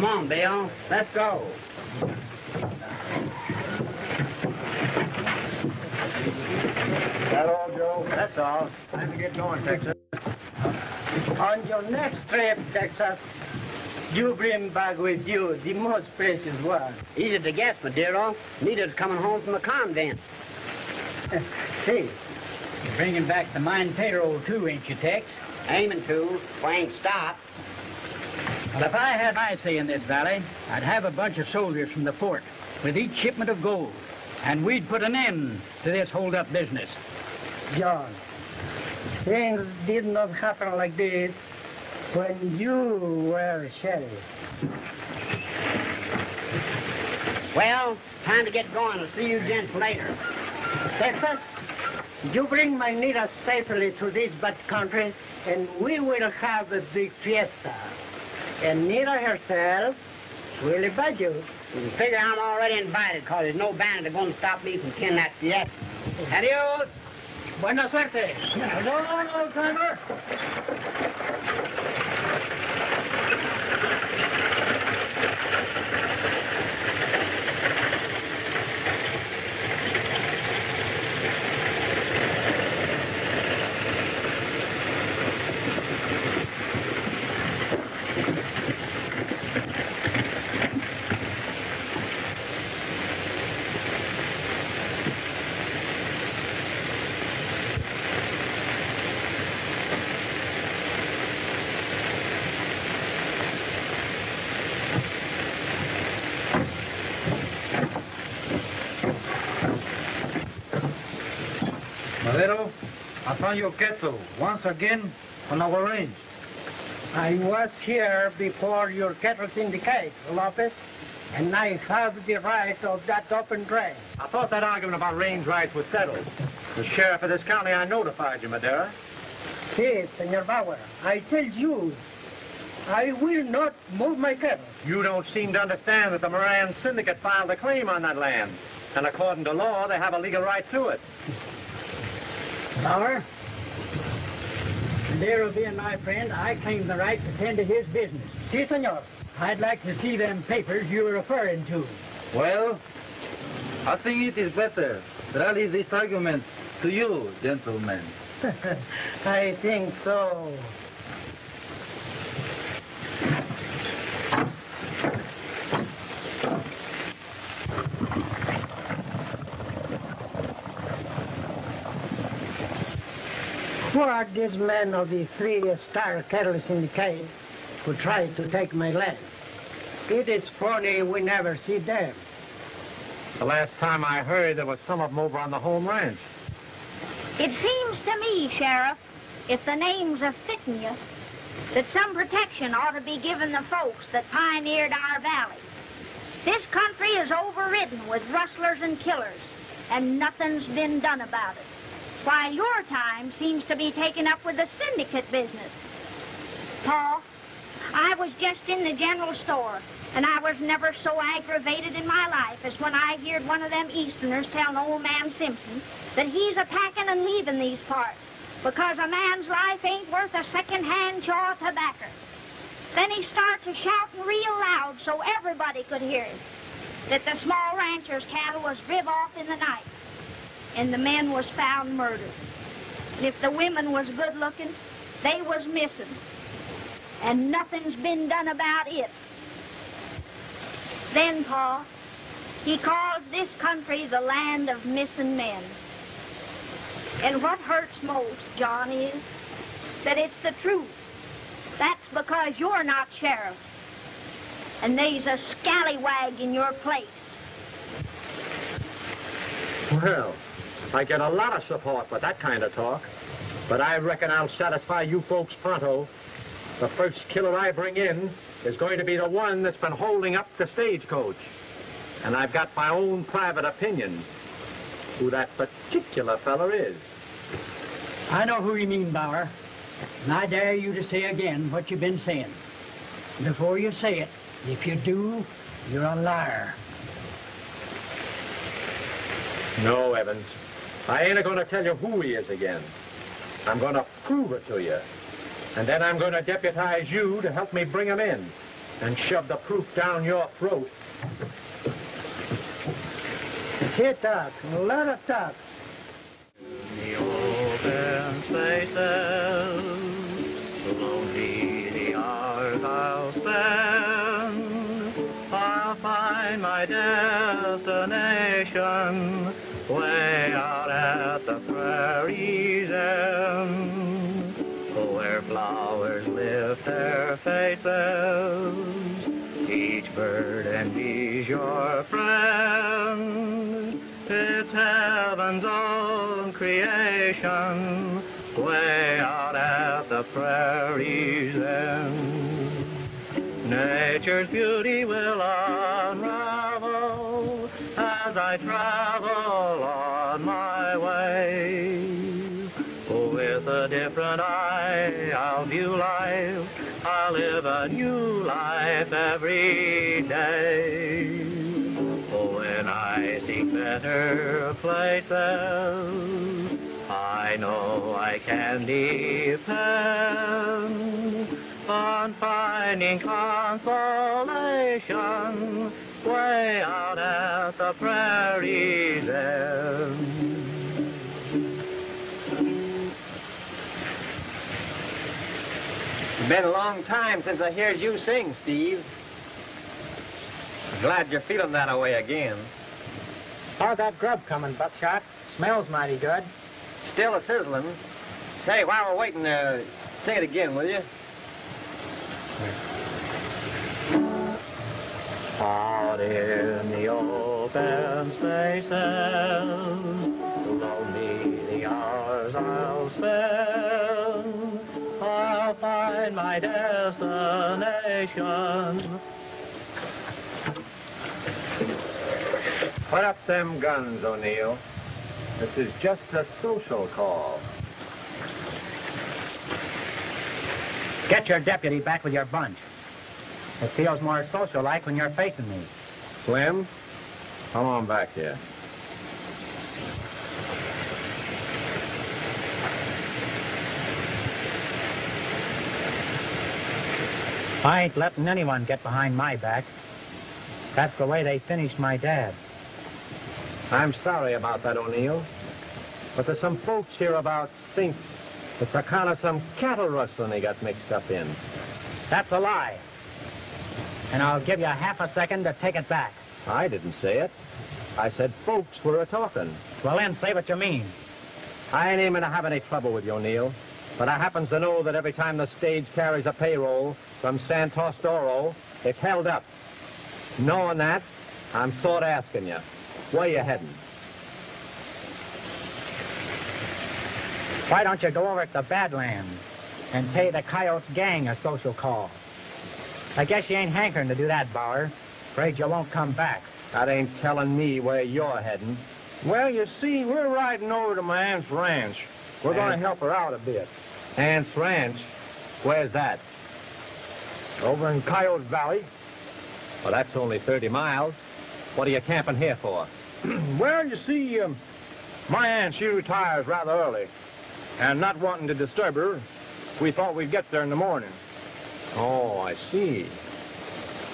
Come on, Bill. Let's go. That all, Joe? That's all. Time to get going, Texas. On your next trip, Texas, you bring back with you the most precious one. Easy to guess, Madero. Nita's coming home from the convent. See, You're bringing back the mine payroll, too, ain't you, Tex? Aiming to. We ain't stopped. Well, if I had my say in this valley, I'd have a bunch of soldiers from the fort with each shipment of gold, and we'd put an end to this hold-up business. John, things did not happen like this when you were sheriff. Well, time to get going. I'll see you gents later. Texas, you bring my Nita safely to this bad country, and we will have a big fiesta. And Nita herself will invite you. You can figure I'm already invited, because there's no bandit going to stop me from killing that fiesta. Adios. Buena suerte. No, old-timer. Madero, I found your kettle once again on our range. I was here before your cattle syndicate, Lopez, and I have the right of that open drain. I thought that argument about range rights was settled. The sheriff of this county, I notified you, Madera. See, Senor Bauer, I tell you, I will not move my cattle. You don't seem to understand that the Moran Syndicate filed a claim on that land. And according to law, they have a legal right to it. Bauer, Madero being my friend, I claim the right to tend to his business. Si, senor. I'd like to see them papers you were referring to. Well, I think it is better that I leave this argument to you, gentlemen. I think so. What these men of the Three-Star Cattle Syndicate who try to take my land? It is funny we never see them. The last time I heard, there was some of them over on the home ranch. It seems to me, Sheriff, if the names are fitting you, that some protection ought to be given the folks that pioneered our valley. This country is overridden with rustlers and killers, and nothing's been done about it, while your time seems to be taken up with the syndicate business. Paul, I was just in the general store, and I was never so aggravated in my life as when I heard one of them Easterners telling old man Simpson that he's a-packing and leaving these parts because a man's life ain't worth a second-hand chaw of tobacco. Then he starts a-shouting real loud so everybody could hear him that the small rancher's cattle was driv off in the night, and the men was found murdered. And if the women was good-looking, they was missing, and nothing's been done about it. Then, Paul, he calls this country the land of missing men. And what hurts most, John, is that it's the truth. That's because you're not sheriff, and there's a scallywag in your place. Well, I get a lot of support for that kind of talk, but I reckon I'll satisfy you folks pronto. The first killer I bring in is going to be the one that's been holding up the stagecoach. And I've got my own private opinion who that particular fella is. I know who you mean, Bauer, and I dare you to say again what you've been saying. Before you say it, if you do, you're a liar. No, Evans. I ain't going to tell you who he is again. I'm going to prove it to you. And then I'm going to deputize you to help me bring him in. and shove the proof down your throat. Here talk, a lot of talk. The open spaces, lonely the hours I'll spend. I'll find my destination way out at the prairie's end, where flowers lift their faces, each bird and bee's your friend. It's heaven's own creation, way out at the prairie's end. Nature's beauty will unravel as I travel on my way. With a different eye, I'll view life. I'll live a new life every day. When I seek better places, I know I can depend on finding consolation way out at the prairie's end. It's been a long time since I heard you sing, Steve. Glad you're feeling that way again. How's that grub coming, Buckshot? Smells mighty good. Still a sizzling. Say, while we're waiting, sing it again, will you? Out in the open spaces, lonely the hours I'll spend. I'll find my destination. Put up them guns, O'Neill. This is just a social call. Get your deputy back with your bunch. It feels more social-like when you're facing me. Slim, come on back here. I ain't letting anyone get behind my back. That's the way they finished my dad. I'm sorry about that, O'Neill. But there's some folks hereabouts think it's a kind of some cattle rustling they got mixed up in. That's a lie. And I'll give you half a second to take it back. I didn't say it. I said folks were a-talking. Well, then, say what you mean. I ain't aiming to have any trouble with you, O'Neill. But I happens to know that every time the stage carries a payroll from Santos to Oro, it's held up. Knowing that, I'm sort of asking you, where you heading? Why don't you go over to the Badlands and pay the Coyotes gang a social call? I guess you ain't hankering to do that, Bauer. Afraid you won't come back. That ain't telling me where you're heading. Well, you see, we're riding over to my aunt's ranch. We're going to help her out a bit. Aunt's Ranch? Where's that? Over in Coyote Valley. Well, that's only 30 miles. What are you camping here for? Well, you see, my aunt, she retires rather early. And not wanting to disturb her, we thought we'd get there in the morning. Oh, I see.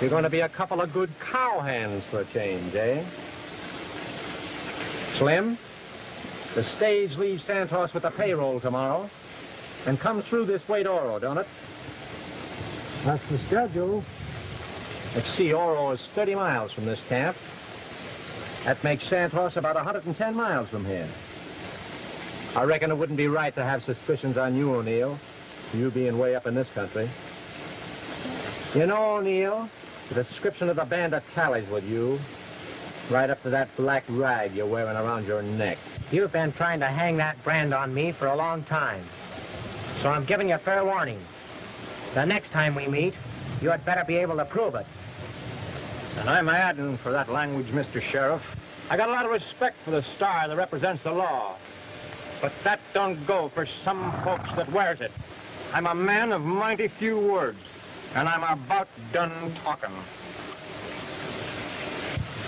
You're going to be a couple of good cowhands for a change, eh? Slim, the stage leaves Santos with the payroll tomorrow and comes through this way to Oro, don't it? That's the schedule. Let's see, Oro is 30 miles from this camp. That makes Santos about 110 miles from here. I reckon it wouldn't be right to have suspicions on you, O'Neill, you being way up in this country. You know, O'Neill, the description of the bandit tallies with you, right up to that black rag you're wearing around your neck. You've been trying to hang that brand on me for a long time. So I'm giving you fair warning. The next time we meet, you had better be able to prove it. And I'm adding for that language, Mr. Sheriff. I got a lot of respect for the star that represents the law. But that don't go for some folks that wears it. I'm a man of mighty few words, and I'm about done talking.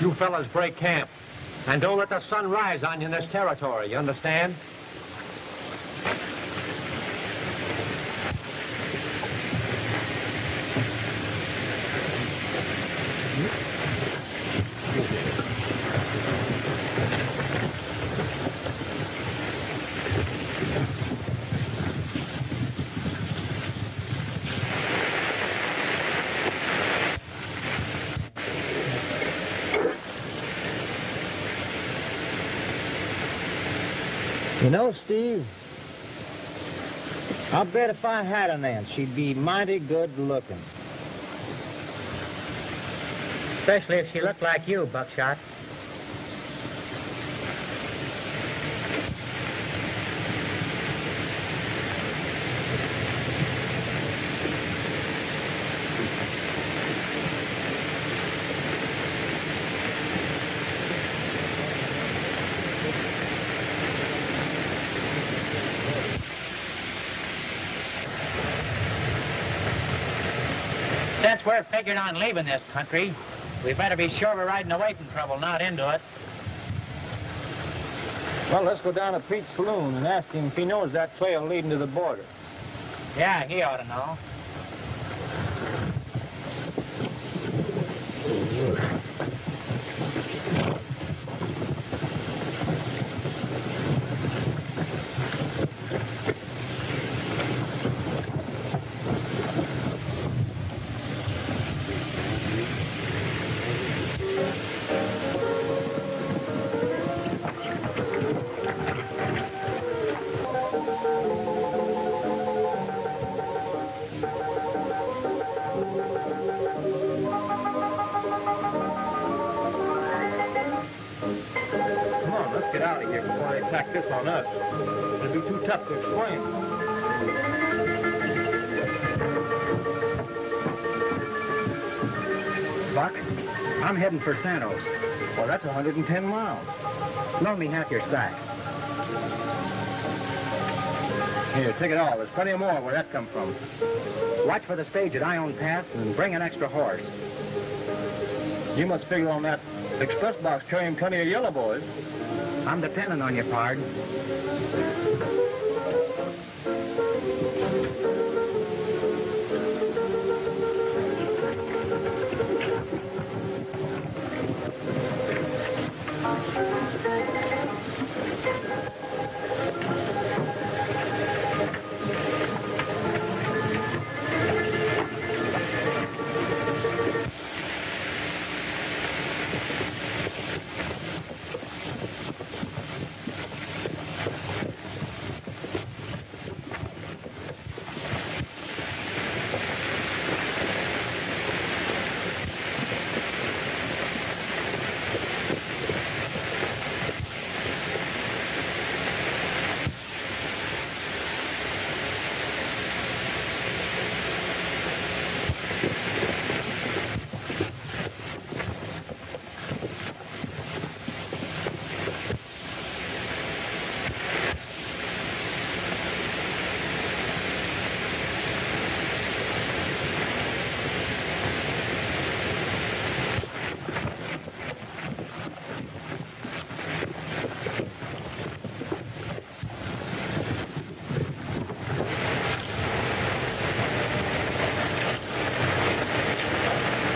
You fellas break camp, and don't let the sun rise on you in this territory, you understand? You know, Steve, I'll bet if I had an aunt, she'd be mighty good looking. Especially if she looked like you, Buckshot. Since we're figured on leaving this country, we better be sure we're riding away from trouble, not into it. Well, let's go down to Pete's saloon and ask him if he knows that trail leading to the border. Yeah, he ought to know. Come on, let's get out of here before they tack this on us. It'll be too tough to explain. Buck, I'm heading for Santos. Well, that's 110 miles. Loan me half your sack. Here, take it all. There's plenty more where that come from. Watch for the stage at Ione Pass and bring an extra horse. You must figure on that express box carrying plenty of yellow boys. I'm depending on you, pard.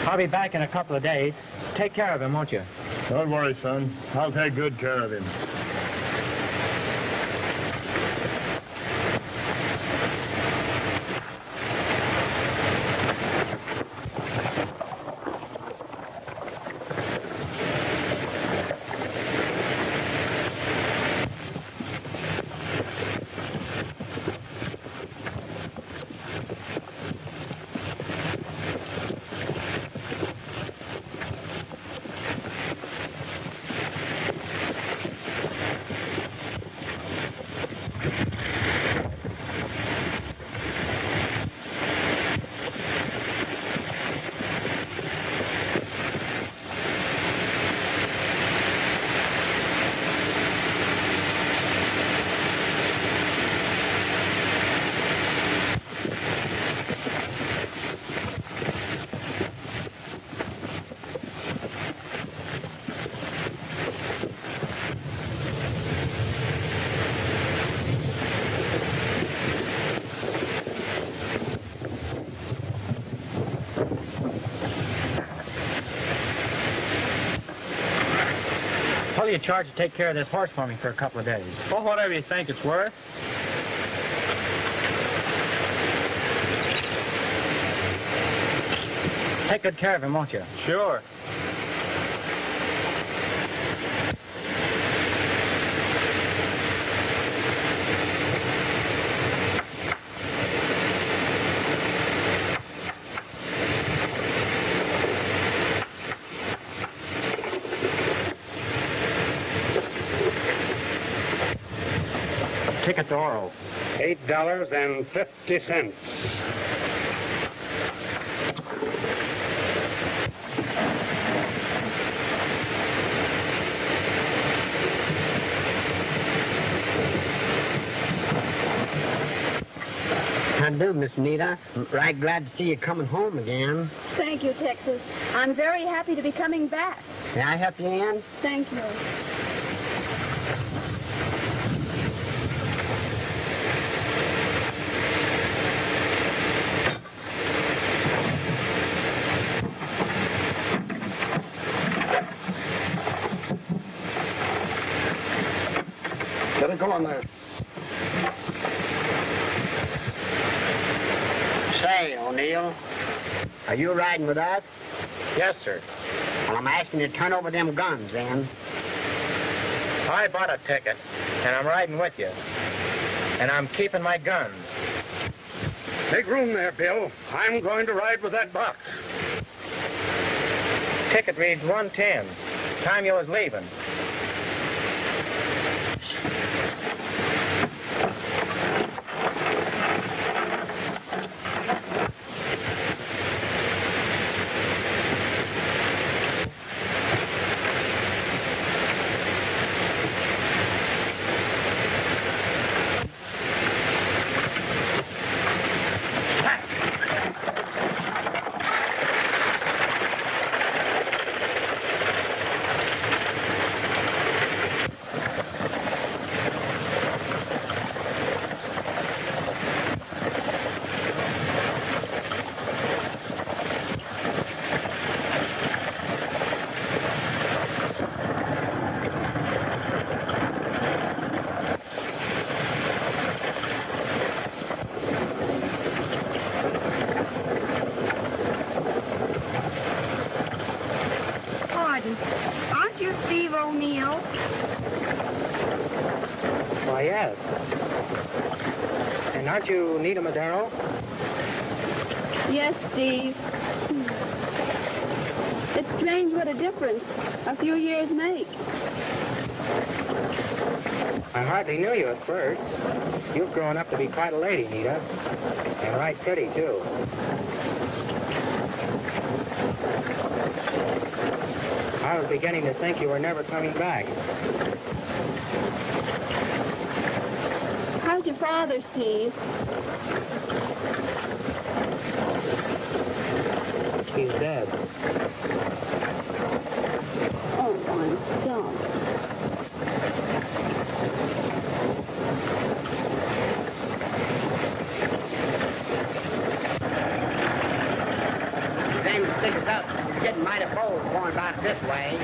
I'll be back in a couple of days. Take care of him, won't you? Don't worry, son. I'll take good care of him. What will you charge to take care of this horse for me for a couple of days? Well, whatever you think it's worth. Take good care of him, won't you? Sure. Ticket to Oro. $8.50. How do, Miss Nita? Right glad to see you coming home again. Thank you, Texas. I'm very happy to be coming back. May I help you, Ann? Thank you. Let it go on there. Say, O'Neill, are you riding with us? Yes, sir. Well, I'm asking you to turn over them guns, then. I bought a ticket, and I'm riding with you. And I'm keeping my guns. Make room there, Bill. I'm going to ride with that box. Ticket reads 1:10. Time you was leaving. Pardon. Aren't you Steve O'Neill? Why, yes. And aren't you Nita Madero? Yes, Steve. It's strange what a difference a few years make. I hardly knew you at first. You've grown up to be quite a lady, Nita. And right pretty, too. I was beginning to think you were never coming back. How's your father, Steve? He's dead. Oh, I'm sorry. Thing to stick us up. It's getting mighty bold going about this way.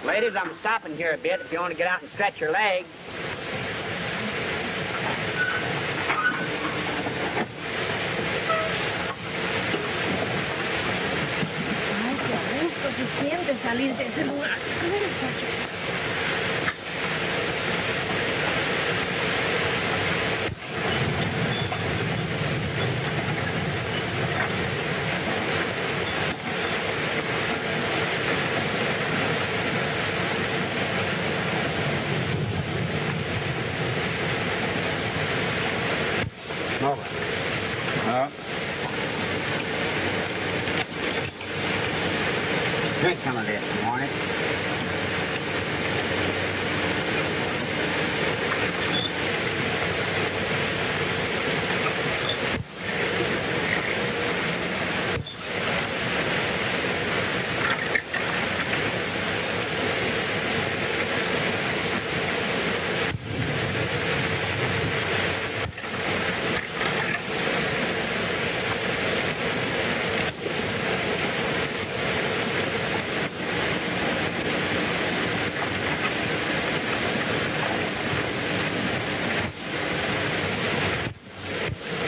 Ladies, I'm stopping here a bit if you want to get out and stretch your legs. Suficiente salir de ese lugar. Drink some of this, you want it?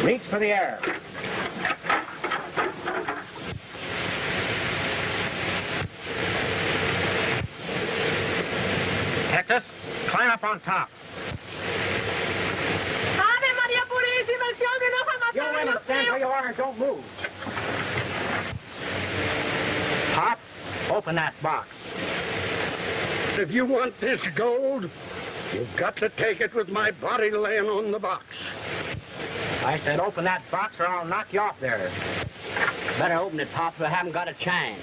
Reach for the air. Texas, climb up on top. Ave Maria Purísima, el Señor me enoja más. You women, stand where you are and don't move. Pop, open that box. If you want this gold, you've got to take it with my body laying on the box. I said open that box or I'll knock you off there. Better open it, Pop, we haven't got a chance.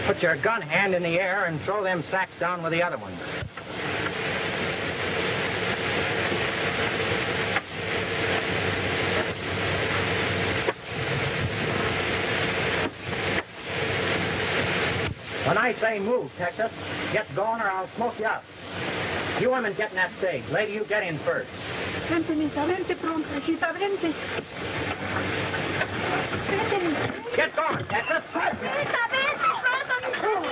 Put your gun hand in the air and throw them sacks down with the other one. When I say move, Texas, get going or I'll smoke you up. You women get in that stage. Lady, you get in first. Vente, misa, vente pronto, hijita, vente. Vente, misa. Get going, Texas. Vente, vente, pronto, misa.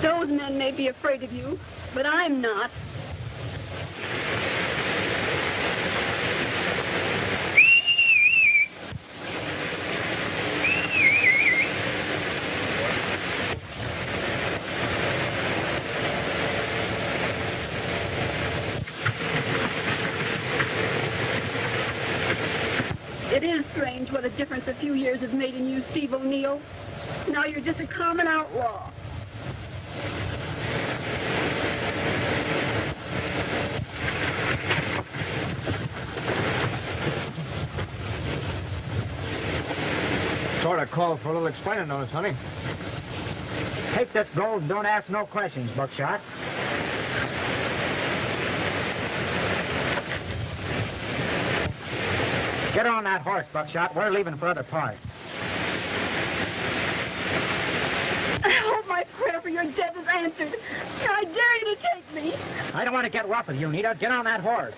Those men may be afraid of you, but I'm not. It is strange what a difference a few years have made in you, Steve O'Neill. Now you're just a common outlaw. Sort of called for a little explaining notice, honey. Take this gold and don't ask no questions, Buckshot. Get on that horse, Buckshot. We're leaving for other parts. I hope my prayer for your death is answered. I dare you to take me. I don't want to get rough with you, Nita. Get on that horse.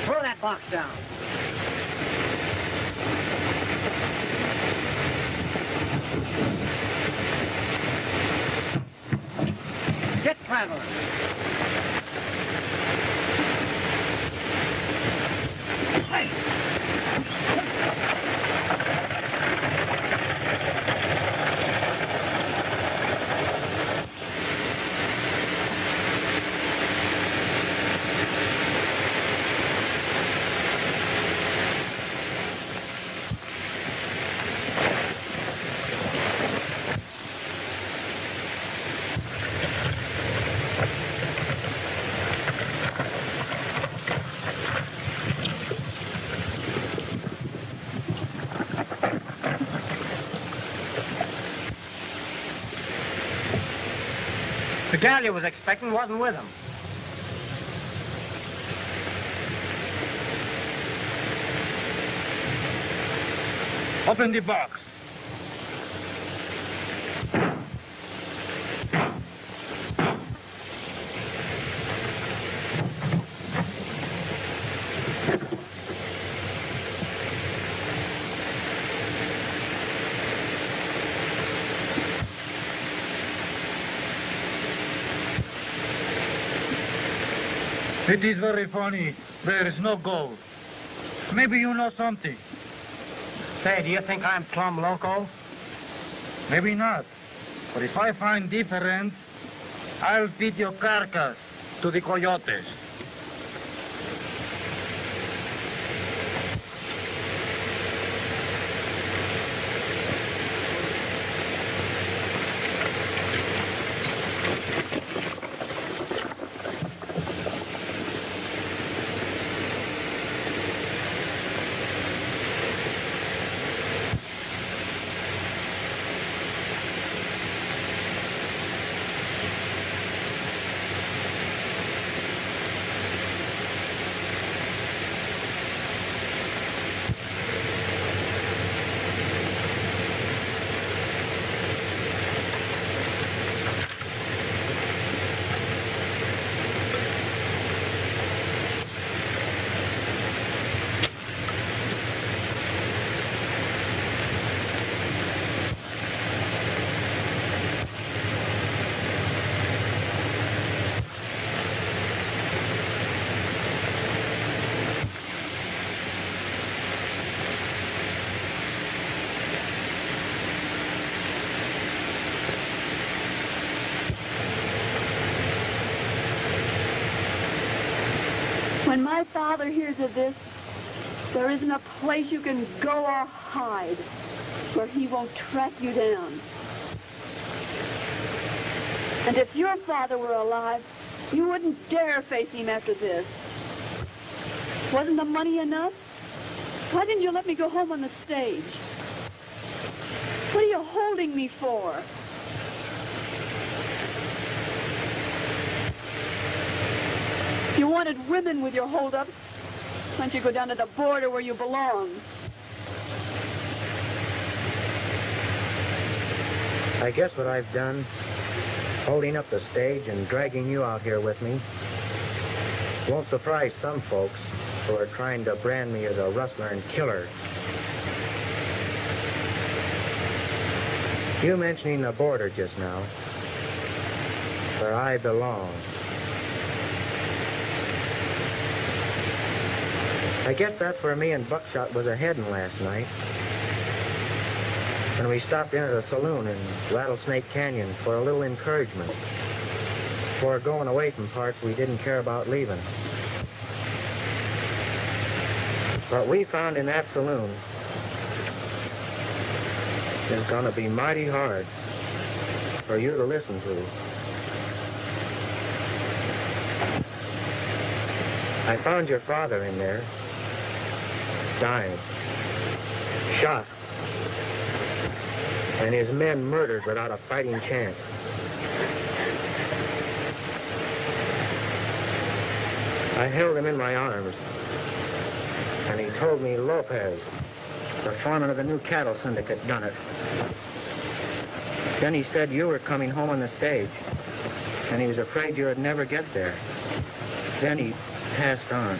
Throw that box down. Get traveling. The gal you was expecting wasn't with him. Open the box. It is very funny. There is no gold. Maybe you know something. Say, do you think I'm plumb loco? Maybe not. But if I find different, I'll feed your carcass to the coyotes. my father hears of this, there isn't a place you can go or hide where he won't track you down. And if your father were alive, you wouldn't dare face him after this. Wasn't the money enough? Why didn't you let me go home on the stage? What are you holding me for? You wanted women with your hold-ups. Why don't you go down to the border where you belong? I guess what I've done, holding up the stage and dragging you out here with me, won't surprise some folks who are trying to brand me as a rustler and killer. You mentioning the border just now, where I belong. I guess that's where me and Buckshot was a-heading last night. When we stopped in at a saloon in Rattlesnake Canyon for a little encouragement before going away from parts we didn't care about leaving. What we found in that saloon is going to be mighty hard for you to listen to. I found your father in there, dying, shot, and his men murdered without a fighting chance. I held him in my arms, and he told me Lopez, the foreman of the new cattle syndicate, done it. Then he said you were coming home on the stage, and he was afraid you would never get there. Then he passed on.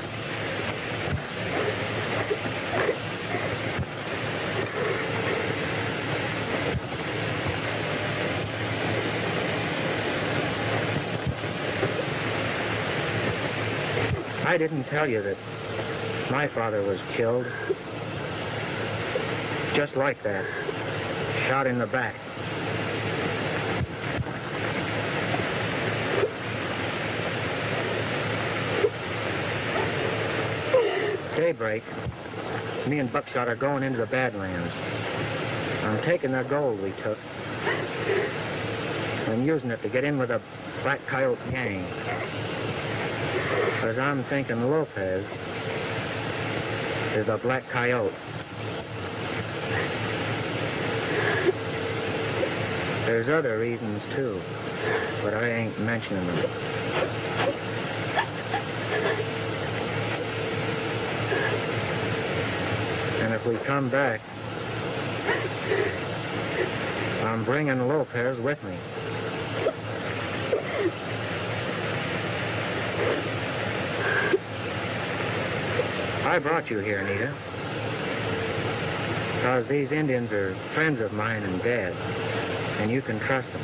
I didn't tell you that my father was killed. Just like that. Shot in the back. Daybreak, me and Buckshot are going into the Badlands. I'm taking the gold we took and using it to get in with the Black Coyote gang. Because I'm thinking Lopez is a Black Coyote. There's other reasons, too, but I ain't mentioning them. And if we come back, I'm bringing Lopez with me. I brought you here, Anita, because these Indians are friends of mine and Dad, and you can trust them.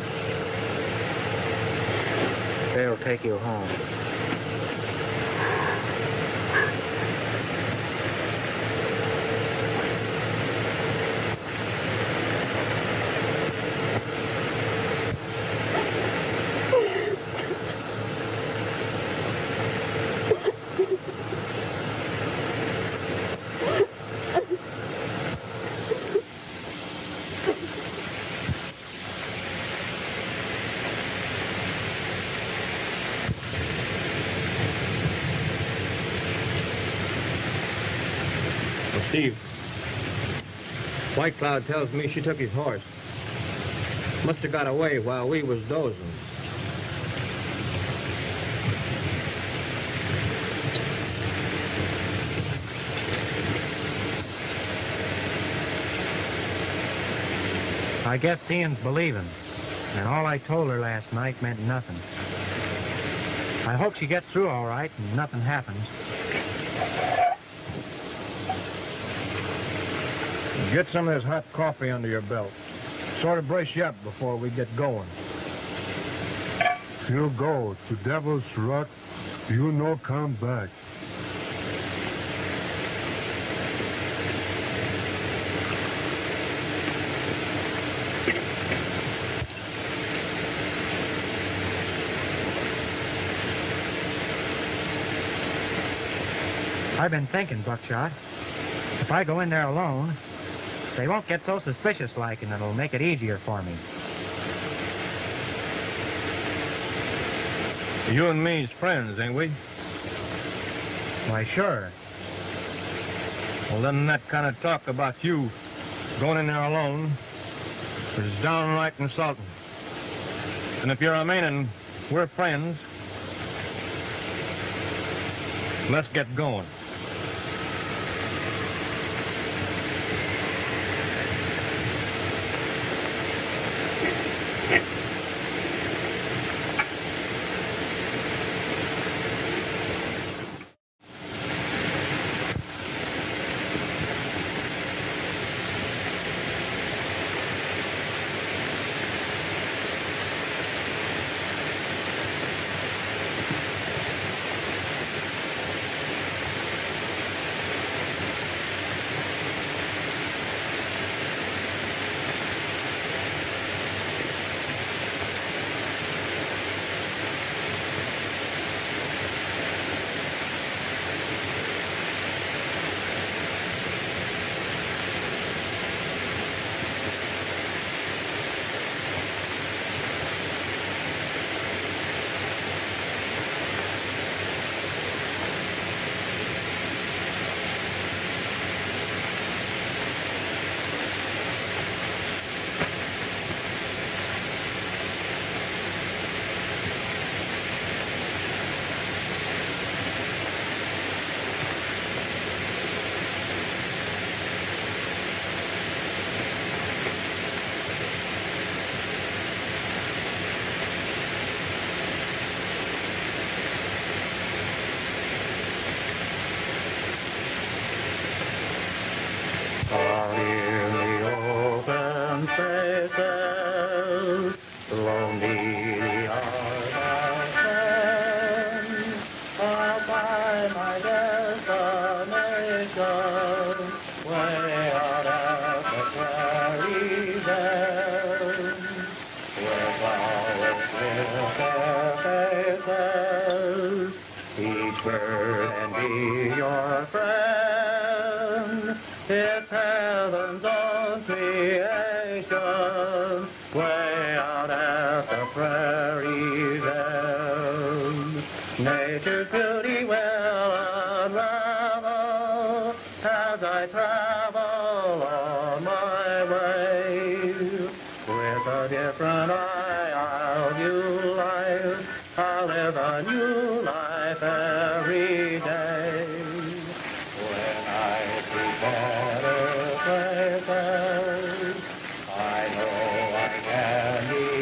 They'll take you home. Steve, White Cloud tells me she took his horse. Must have got away while we was dozing. I guess seeing's believing, and all I told her last night meant nothing. I hope she gets through all right and nothing happens. Get some of this hot coffee under your belt. Sort of brace you up before we get going. You go to Devil's Rock, you no come back. I've been thinking, Buckshot. If I go in there alone, they won't get so suspicious-like, and it'll make it easier for me. You and me's friends, ain't we? Why, sure. Well, then that kind of talk about you going in there alone is downright insulting. And if you're a man and we're friends, let's get going. Each bird and be your friend. It's heaven's own creation, way out at the prairie's end. Nature's beauty will unravel as I travel on my way. With a different eye I'll view life, I'll live a new life every day. When I see better places, I know I can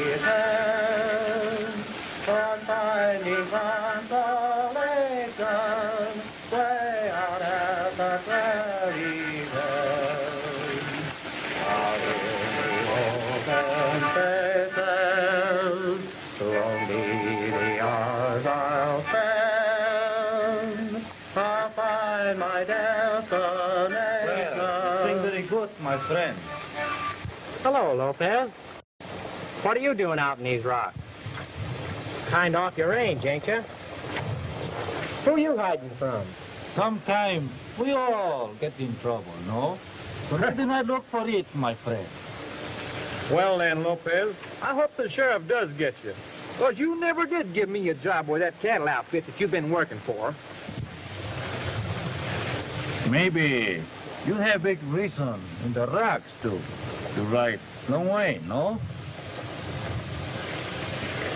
depend on finding consolation way out at the prairie's end. Out in the open spaces, lonely the hours I'll spend. I'll find my destination. Well, sing very good, my friend. Hello, Lopez. What are you doing out in these rocks? Kind off your range, ain't you? Who are you hiding from? Sometime we all get in trouble, no? So why didn't I look for it, my friend? Well then, Lopez, I hope the sheriff does get you. Because you never did give me a job with that cattle outfit that you've been working for. Maybe you have big reason in the rocks to ride long way, no?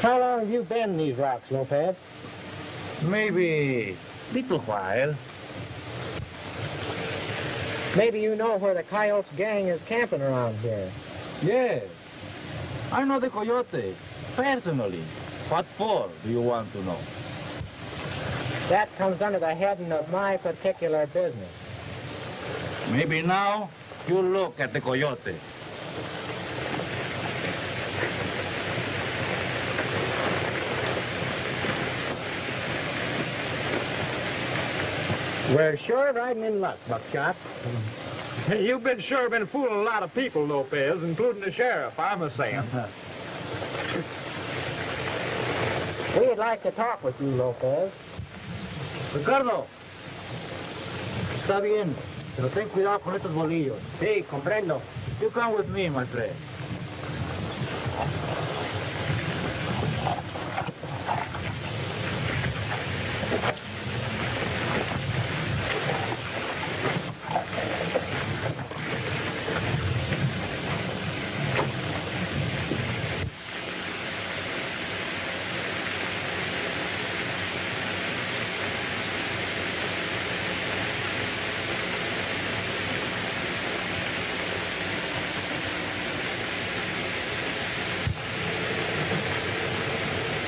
How long have you been in these rocks, Lopez? Maybe little while. Maybe you know where the Coyotes gang is camping around here. Yes. I know the coyote personally. What for, do you want to know? That comes under the heading of my particular business. Maybe now you look at the coyote. We're sure riding in luck, Buckshot. You've been fooling a lot of people, Lopez, including the sheriff, I'm a-saying. We'd like to talk with you, Lopez. Ricardo, Está bien, pero ten cuidado con estos bolillos. Sí, comprendo. You come with me, my friend.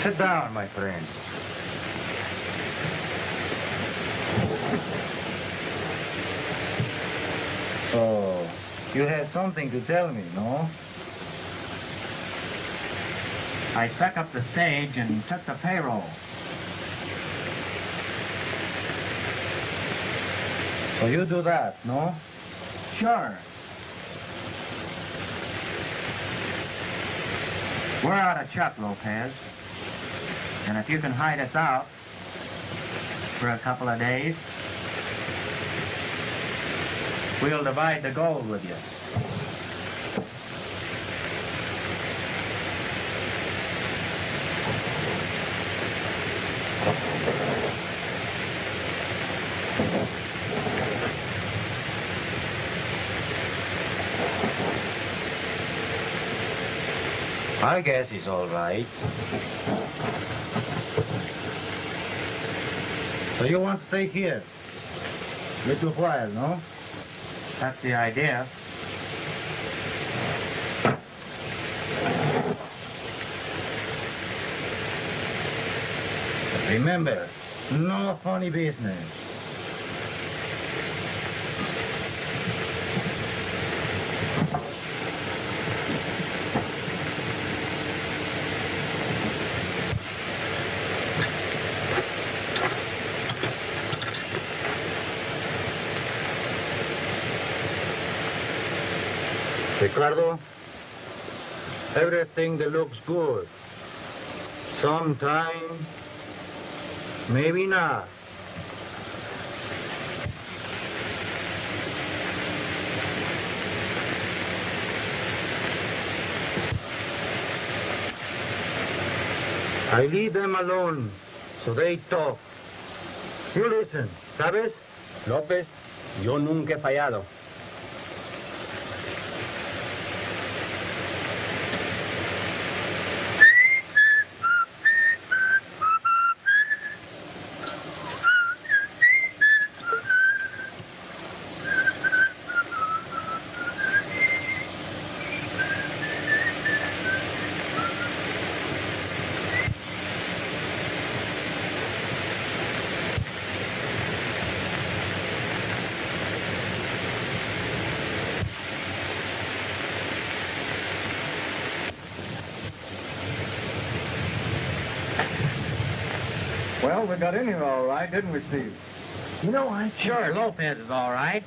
Sit down, my friend. So, you have something to tell me, no? I stuck up the stage and took the payroll. So you do that, no? Sure. We're out of chuck, Lopez. And if you can hide us out for a couple of days, we'll divide the gold with you. I guess he's all right. So you want to stay here? Little while, no? That's the idea. Remember, no funny business. Ricardo, everything that looks good. Sometime, maybe not. I leave them alone, so they talk. You listen, ¿sabes? López, yo nunca he fallado. Well, we got in here all right, didn't we, Steve? You know, I'm sure Lopez is all right.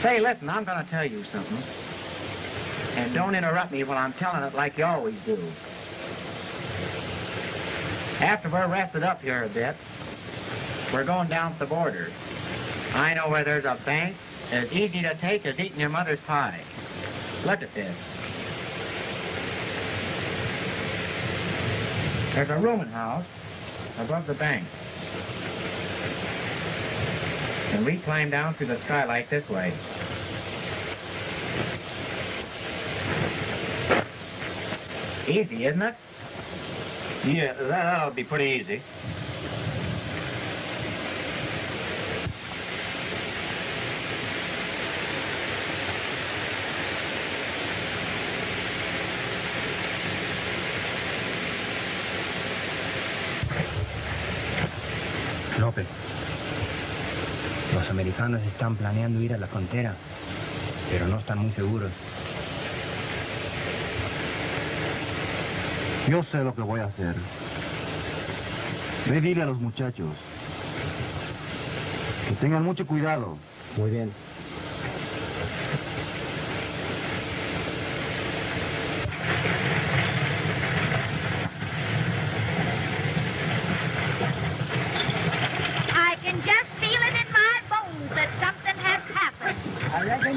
Say, listen, I'm going to tell you something. And don't interrupt me while I'm telling it like you always do. After we're rested up here a bit, we're going down to the border. I know where there's a bank as easy to take as eating your mother's pie. Look at this. There's a rooming house above the bank. And we climb down through the skylight this way. Easy, isn't it? Yeah, that'll be pretty easy. López, los americanos están planeando ir a la frontera, pero no están muy seguros. Yo sé lo que voy a hacer. Ve, dile a los muchachos que tengan mucho cuidado. Muy bien. I can just feel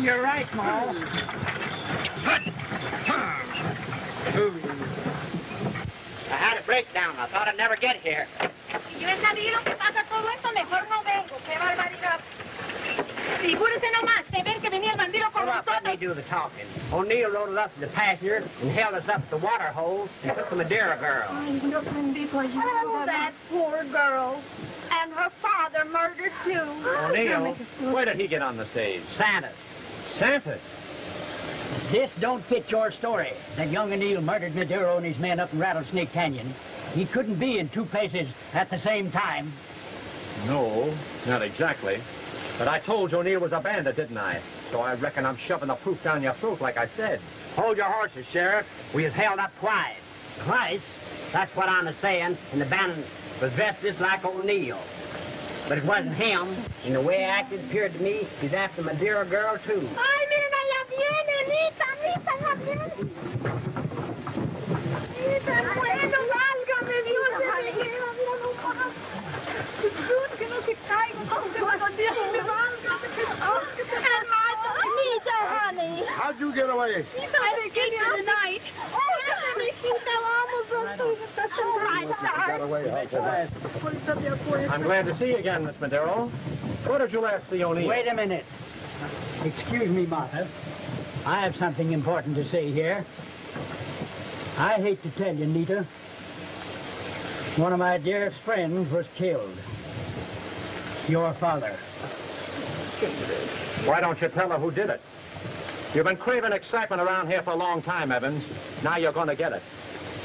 You're right, Ma. I had a breakdown. I thought I'd never get here. Yo he sabido que pasa todo esto, mejor no vengo. ¡Qué barbaridad! Figúrese nomás de ver que venía el bandido con Well, let me nosotros. do the talking. O'Neill loaded us in the passenger and held us up at the water hole and took the Madeira girl. Ay, Dios bendito, ayúdame. Oh, that poor girl. And her father murdered too. O'Neill, where did he get on the stage? Santa's. Santa's. This don't fit your story. That young O'Neill murdered Maduro and his men up in Rattlesnake Canyon. He couldn't be in two places at the same time. No, not exactly. But I told you O'Neill was a bandit, didn't I? So I reckon I'm shoving the proof down your throat like I said. Hold your horses, Sheriff. We was held up twice. Twice? That's what I'm a-saying, and the bandit was dressed just like O'Neill. But it wasn't him. And the way he acted appeared to me he's after the Madeira girl, too. Ay, mira, ya viene, Anita, ya viene. Anita, bueno, válgame, Dios de mi vida, Dios, que no se caiga, no se va a Dios, me válgame. Anita, honey. How'd you get away? I came here tonight. Oh, Anita, vamos, that's all right, Got away. I'm glad to see you again, Miss Madero. Where did you last see O'Neill? Wait a minute. Excuse me, Martha. I have something important to say here. I hate to tell you, Nita. One of my dearest friends was killed. Your father. Why don't you tell her who did it? You've been craving excitement around here for a long time, Evans. Now you're going to get it.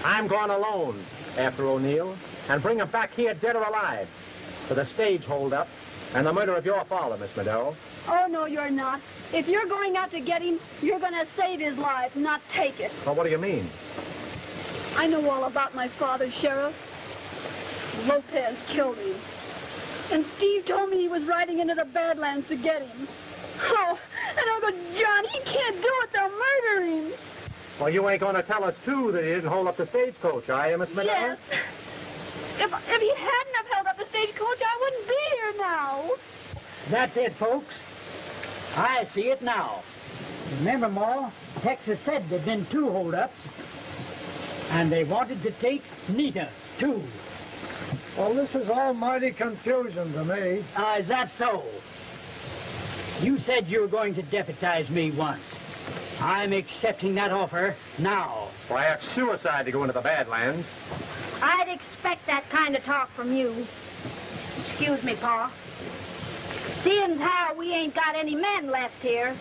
I'm going alone after O'Neill and bring him back here dead or alive for the stage holdup and the murder of your father, Miss Madero. Oh, no, you're not. If you're going out to get him, you're going to save his life, not take it. Well, what do you mean? I know all about my father, Sheriff. Lopez killed him. And Steve told me he was riding into the Badlands to get him. Oh, and Uncle John, he can't do it. They'll murder him. Well, you ain't going to tell us, too, that he didn't hold up the stagecoach, are you, Miss Madero? Yes. If he hadn't have held up the stagecoach, I wouldn't be here now. That's it, folks. I see it now. Remember, Ma, Texas said there'd been two holdups, and they wanted to take Nita, too. Well, this is all mighty confusion to me. Is that so? You said you were going to deputize me once. I'm accepting that offer now. Why, it's suicide to go into the Badlands. I'd expect that kind of talk from you. Excuse me, Pa. Seeing how we ain't got any men left here,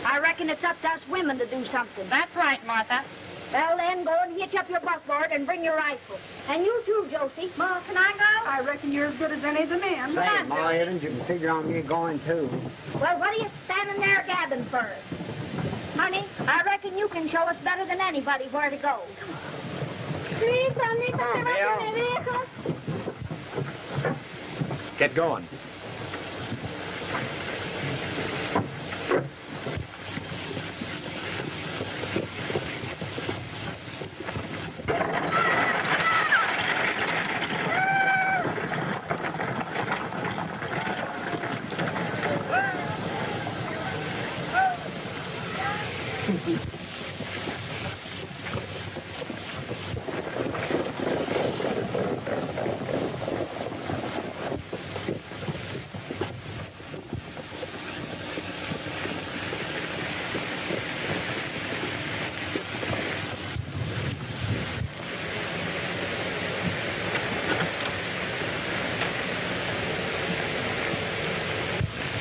I reckon it's up to us women to do something. That's right, Martha. Well, then, go and hitch up your buckboard and bring your rifle. And you too, Josie. Ma, can I go? I reckon you're as good as any of the men. Say, Ma Evans, you can figure on me going, too. Well, what are you standing there gabbing for? Honey, I reckon you can show us better than anybody where to go. Get going.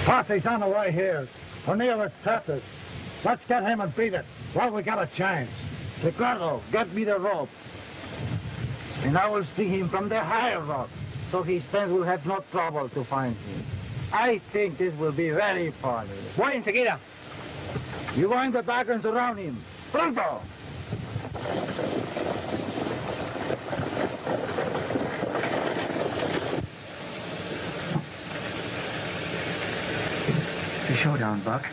Posse's on the way here. O'Neill is Texas. Let's get him and beat it while we got a chance. Ricardo, get me the rope. And I will see him from the higher rock, so his friends will have no trouble to find him. I think this will be very funny. Voy enseguida. You go in the back and surround him. Pronto! The showdown, Buck.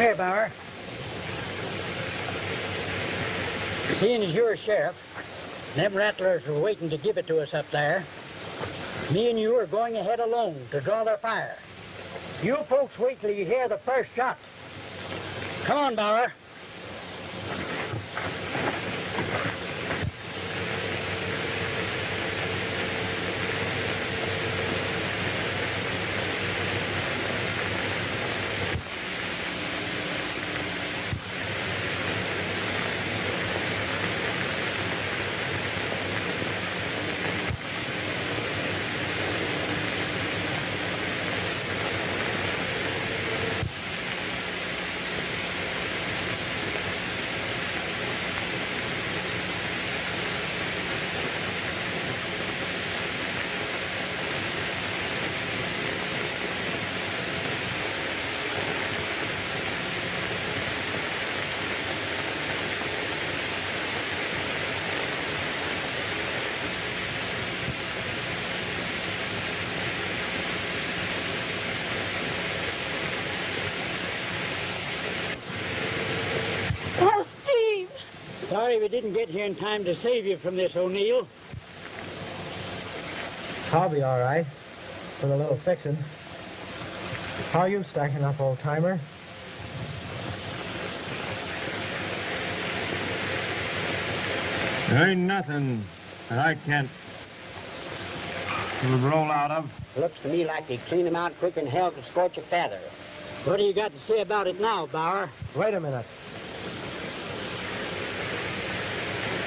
here, Bauer. Seeing as you're a sheriff, them rattlers are waiting to give it to us up there. Me and you are going ahead alone to draw their fire. You folks wait till you hear the first shot. Come on, Bauer. Sorry we didn't get here in time to save you from this, O'Neill. I'll be all right with a little fixing. How are you stacking up, old-timer? There ain't nothing that I can't roll out of. Looks to me like they clean him out quicker than hell could scorch a feather. What do you got to say about it now, Bauer? Wait a minute.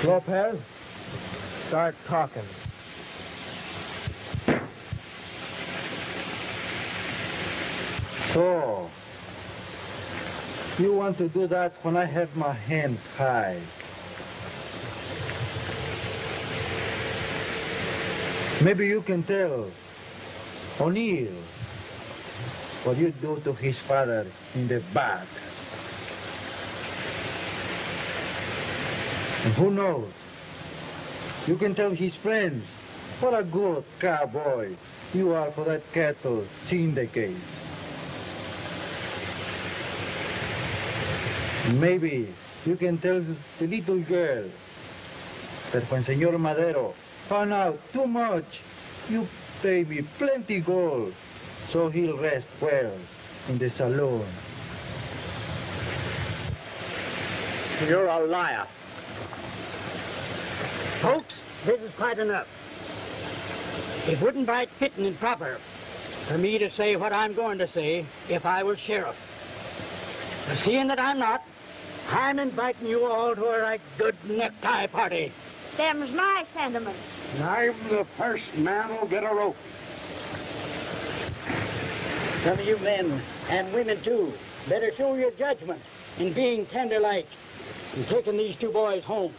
Lopez, start talking. So, you want to do that when I have my hands high. Maybe you can tell O'Neill what you do to his father in the back. And who knows? You can tell his friends what a good cowboy you are for that cattle syndicate. Maybe you can tell the little girl that when Senor Madero found out too much, you pay me plenty gold so he'll rest well in the saloon. You're a liar. Folks, this is quite enough. It wouldn't right fitting and proper for me to say what I'm going to say if I was sheriff. But seeing that I'm not, I'm inviting you all to a right good necktie party. Them's my sentiments. I'm the first man who'll get a rope. Some of you men, and women too, better show your judgment in being tender-like and taking these two boys home.